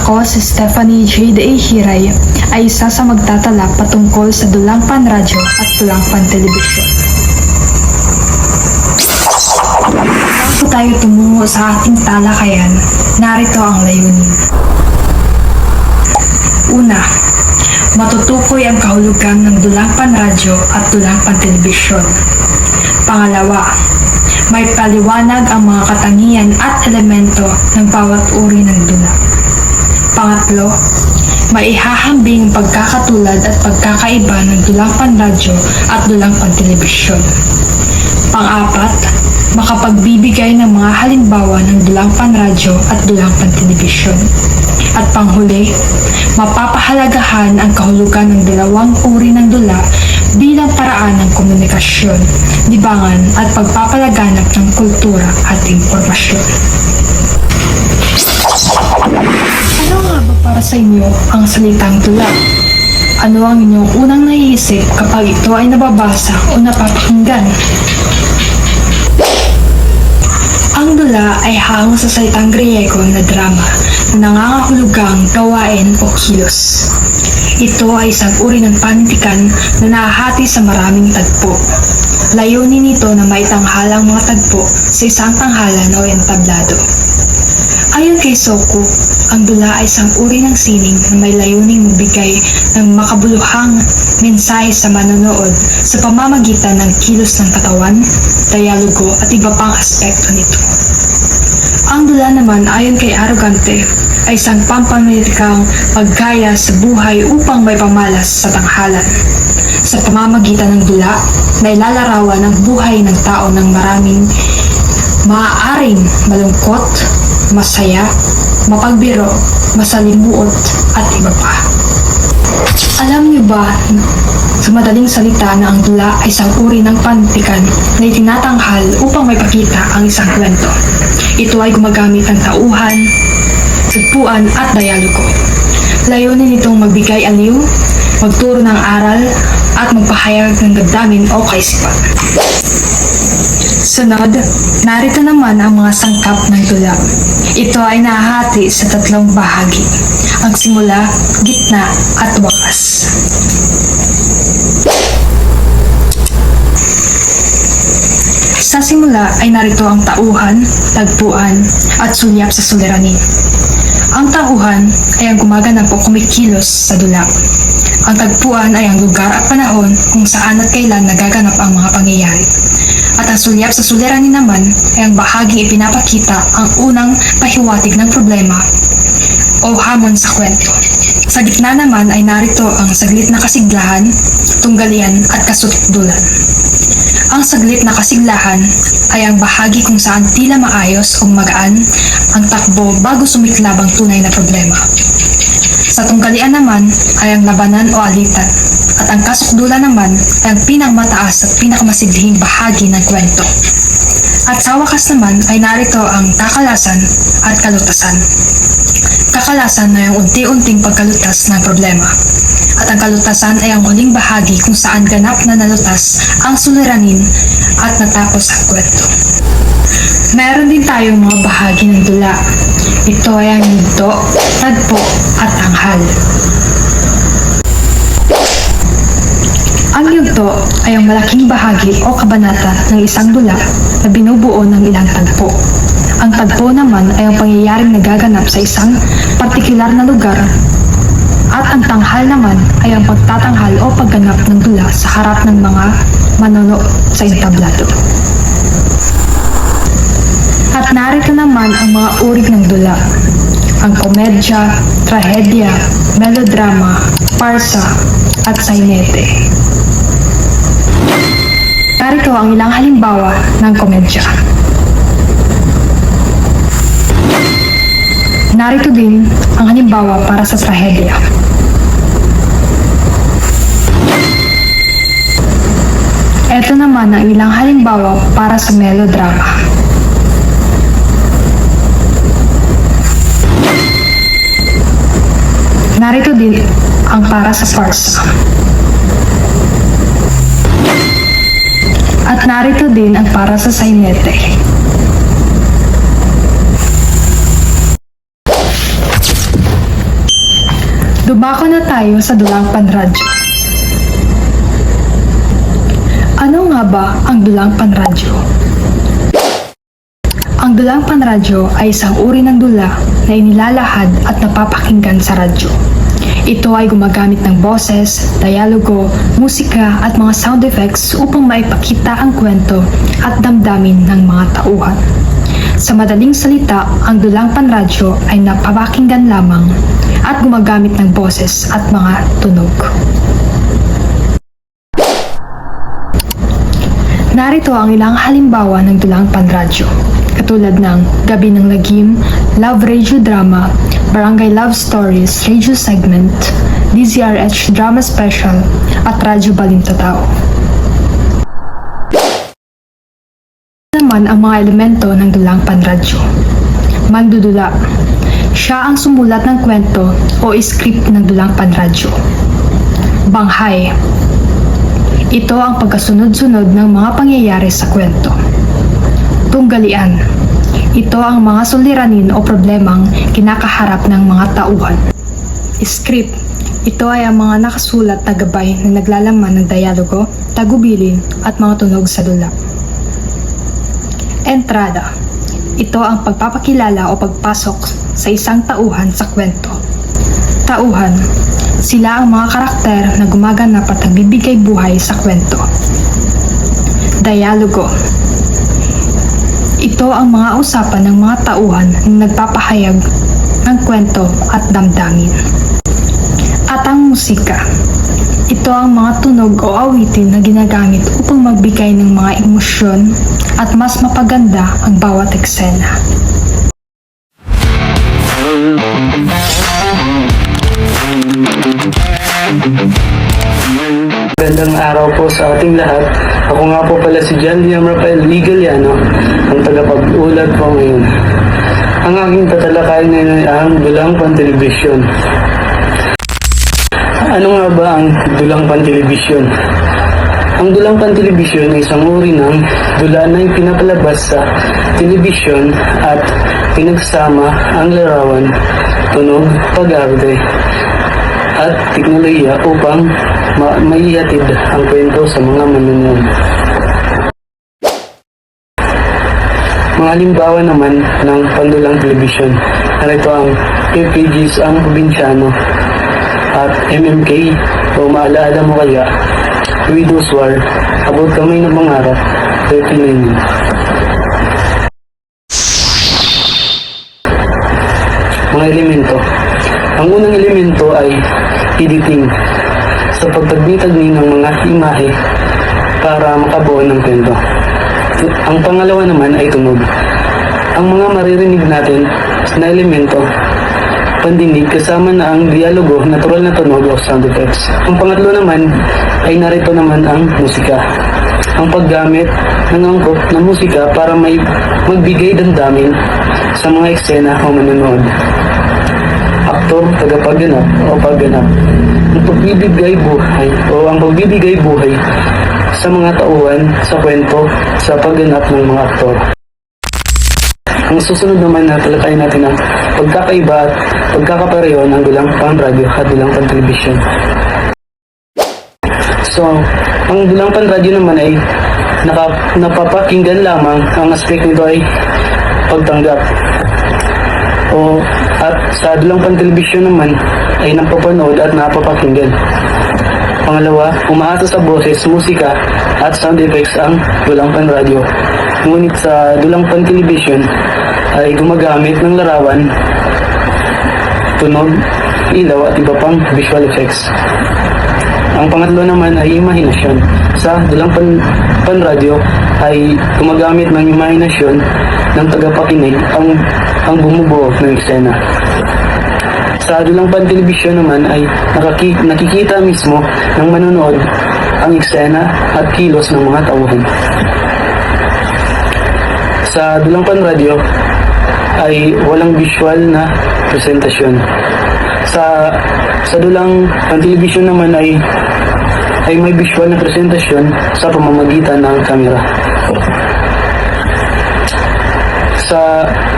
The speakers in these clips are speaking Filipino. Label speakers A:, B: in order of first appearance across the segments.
A: Ako, si Stephanie J. De Hiray, ay isa sa magtatala patungkol sa Dulangpan Radyo at Dulangpan Telebisyon. Bago tayo tumungo sa ating talakayan, narito ang layunin. Una, matutukoy ang kahulugan ng Dulangpan Radyo at Dulangpan Telebisyon. Pangalawa, may paliwanag ang mga katangian at elemento ng bawat uri ng dula. Pangatlo, maihahambing pagkakatulad at pagkakaiba ng Dulangpan Radyo at Dulangpan Telebisyon. Pang-apat, makapagbibigay ng mga halimbawa ng Dulangpan Radyo at Dulangpan Telebisyon. At panghuli, mapapahalagahan ang kahulugan ng dalawang uri ng dula bilang paraan ng komunikasyon, libangan at pagpapalaganap ng kultura at impormasyon. Ano nga ba para sa inyo ang salitang dula? Ano ang inyong unang naiisip kapag ito ay nababasa o napapakinggan? Ang dula ay hango sa salitang Griego na drama na nangangahulugang gawain o kilos. Ito ay isang uri ng panitikan na nahahati sa maraming tagpo. Layunin nito na maitanghalang mga tagpo sa isang tanghalan o entablado. Ayon kay Soku, ang dula ay isang uri ng sining na may layuning magbigay ng makabuluhang mensahe sa manonood sa pamamagitan ng kilos ng katawan, dialogo at iba pang aspekto nito. Ang dula naman ayon kay Arrogante ay isang pampanitikang paggaya sa buhay upang may pamalas sa tanghalan. Sa pamamagitan ng dula, nailalarawan ang buhay ng tao ng maraming maaaring malungkot, masaya, mapagbiro, masalimuot at iba pa. Alam niyo ba sa madaling salita na ang dula ay isang uri ng panitikan na itinatanghal upang may pakita ang isang kwento. Ito ay gumagamit ng tauhan, tagpuan at dialogo. Layunin nitong magbigay aliw, magturo ng aral, at magpahayag ng damdamin o kaisipan. Sunod, narito naman ang mga sangkap ng dula. Ito ay nahahati sa tatlong bahagi, ang simula, gitna, at wakas. Sa simula ay narito ang tauhan, tagpuan, at sulyap sa suliranin. Ang tauhan ay ang gumaganap o kumikilos sa dula. Ang tagpuan ay ang lugar at panahon kung saan at kailan nagaganap ang mga pangyayari. At ang sulyap sa suliranin naman ay ang bahaging ipinapakita ang unang pahiwatig ng problema o hamon sa kwento. Sa gitna naman ay narito ang saglit na kasiglahan, tunggalian at kasutdulan. Ang saglit na kasiglahan ay ang bahagi kung saan tila maayos o magaan ang takbo bago sumiklab ang tunay na problema. Sa tunggalian naman ay ang labanan o alitan, at ang kasukdulan naman ay ang pinakmataas at pinakamasidhing bahagi ng kwento. At sa wakas naman ay narito ang kakalasan at kalutasan. Kakalasan ay ang unti-unting pagkalutas ng problema, at ang kalutasan ay ang huling bahagi kung saan ganap na nalutas ang suliranin at natapos ang kwento. Meron din tayong mga bahagi ng dula. Ito ay ang yugto, tagpo, at tanghal. Ang yugto ay ang malaking bahagi o kabanata ng isang dula na binubuo ng ilang tagpo. Ang tagpo naman ay ang pangyayaring nagaganap sa isang partikular na lugar, at ang tanghal naman ay ang pagtatanghal o pagganap ng dula sa harap ng mga manonood sa entablado. At narito naman ang mga uri ng dula: ang komedya, trahedya, melodrama, parsa, at sainete. Narito ang ilang halimbawa ng komedya. Narito din ang halimbawa para sa trahedya. Ito naman ang ilang halimbawa para sa melodrama. Narito din ang para sa farsa. At narito din ang para sa sainete. Dumako na tayo sa dulang panradyo. Ano nga ba ang dulang panradyo? Ang dulang panradyo ay isang uri ng dula na inilalahad at napapakinggan sa radyo. Ito ay gumagamit ng boses, dialogo, musika at mga sound effects upang maipakita ang kwento at damdamin ng mga tauhan. Sa madaling salita, ang dulang panradyo ay napapakinggan lamang at gumagamit ng boses at mga tunog. Narito ang ilang halimbawa ng dulang panradyo, katulad ng Gabi ng Lagim, Love Radio Drama, Barangay Love Stories Radio Segment, DZRH Drama Special, at Radyo Balintotao. Naman ang mga elemento ng dulang panradyo. Mandudula. Siya ang sumulat ng kwento o script ng dulang panradyo. Banghay. Ito ang pagkasunod-sunod ng mga pangyayari sa kwento. Tunggalian. Ito ang mga suliranin o problemang kinakaharap ng mga tauhan. Script. Ito ay ang mga nakasulat na gabay na naglalaman ng dialogo, tagubilin at mga tunog sa dula. Entrada. Ito ang pagpapakilala o pagpasok sa isang tauhan sa kwento. Tauhan. Sila ang mga karakter na gumaganap at nagbibigay buhay sa kwento. Dialogo. Ito ang mga usapan ng mga tauhan na nagpapahayag ng kwento at damdamin. At ang musika. Ito ang mga tunog o awitin na ginagamit upang magbigay ng mga emosyon at mas mapaganda ang bawat eksena.
B: Magandang araw po sa ating lahat. Ako nga po pala si John Liam Rafael Ligaliano, ang tagapag-ulat po ngayon. Ang aking tatalakayin ngayon ay ang dulang pantelebisyon. Ano nga ba ang dulang pantelebisyon? Ang dulang pantelebisyon ay isang uri ng dula na pinapalabas sa telebisyon at pinagsama ang larawan, tunog, pag-arte at teknolohiya upang maihatid ang kwento sa mga manonood. Mga halimbawa naman ng pandulang telebisyon. Narito ang PPGs ang Probinsyano at MMK o Maalaala Mo Kaya, Widow's War, Abot Kamay ng Pangarap, 39. Mga elemento. Ang unang elemento ay editing sa pagtagni-tagni ng mga imahe para makabuo ng kwento. Ang pangalawa naman ay tunog. Ang mga maririnig natin na elemento, pandinig kasama na ang dialogo, natural na tunog o sound effects. Ang pangatlo naman ay narito naman ang musika. Ang paggamit ng angkop na musika para may magbigay damdamin sa mga eksena o manonood. Aktor, tagapagganap o pagganap. Ang pagbibigay buhay o ang pagbibigay buhay sa mga tauhan, sa kwento, sa pagganap ng mga aktor. Ang susunod naman na talakayin natin ang pagkakaiba at pagkakapareho ng dulang panradyo at dulang pantelebisyon. So, ang dulang panradyo naman ay napapakinggan lamang. Ang aspect nito ay pagtanggap. At sa dulang pantelebisyon naman ay napapanood at napapakinggan. Pangalawa, umaasa sa boses, musika at sound effects ang dulang panradyo. Ngunit sa dulang pantelebisyon ay gumagamit ng larawan, tunog, ilaw at iba pang visual effects. Ang pangatlo naman ay imahinasyon. Sa dulang panradyo ay gumagamit ng imahinasyon ng tagapakinig ang bumubuo ng eksena. Sa dulang pantelebisyon naman ay nakikita mismo ng manonood ang eksena at kilos ng mga tauhan. Sa dulang panradyo ay walang visual na presentasyon. Sa dulang pantelebisyon naman ay may visual na presentasyon sa pamamagitan ng kamera.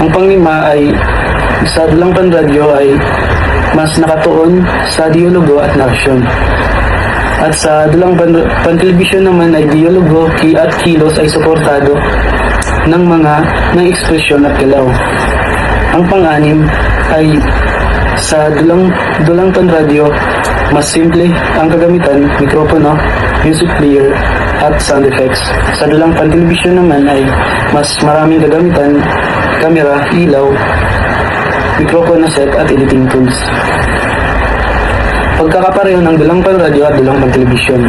B: Ang panglima ay sa dulang panradyo ay mas nakatuon sa dialogo at narasyon. At sa dulang pantelebisyon naman ay dialogo at kilos ay suportado ng ekspresyon at galaw. Ang pang-anim ay sa dulang panradyo, mas simple ang kagamitan, mikropono, music player, at sound effects. Sa dulang pantelebisyon naman ay mas maraming kagamitan, kamera, ilaw, mikropono set at editing tools. Pagkakapareho ng dulang panradyo at dulang pantelebisyon.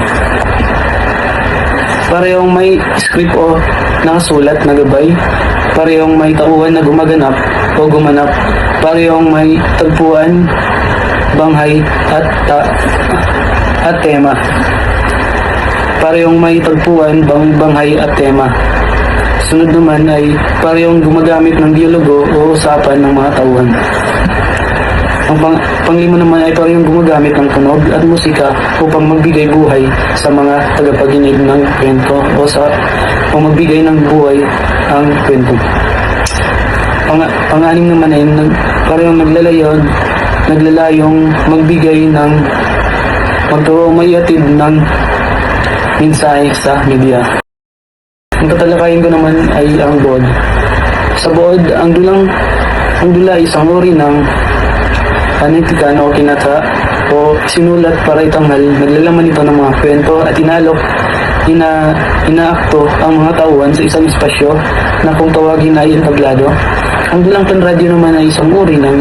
B: Parehong may script o nakasulat na gabay, parehong may tauhan na gumaganap o gumanap, parehong may tagpuan, banghay at tema. Parehong may tagpuan, banghay at tema. Sunod naman ay parehong gumagamit ng dialogo o usapan ng mga tauhan. Ang panglima naman ay parehong gumagamit ng tunog at musika upang magbigay buhay sa mga tagapaginig ng kwento o magbigay ng buhay ang kwento. Pang-anim naman ay parehong naglalayong magbigay ng magtumayatid ng mensahe sa media. Ang tatalakayin ko naman ay ang buod. Sa buod, ang dula ay isang uri ng panitikan o kinata o sinulat para itanghal. Naglalaman ito ng mga kwento at inaakto ang mga tauhan sa isang espasyo na kung tawagin ay entablado. Ang dulang panradyo naman ay isang uri ng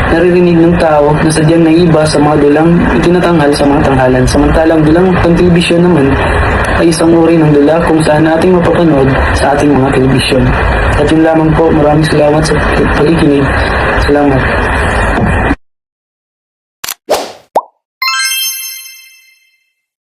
B: naririnig ng tao na sadyang naiiba sa mga dulang itinatanghal sa mga tanghalan. Samantalang dulang pantelebisyon naman ay isang uri ng dula kung saan ating mapapanood sa ating mga telebisyon. At yun lamang po, maraming salamat sa pakikinig. Salamat.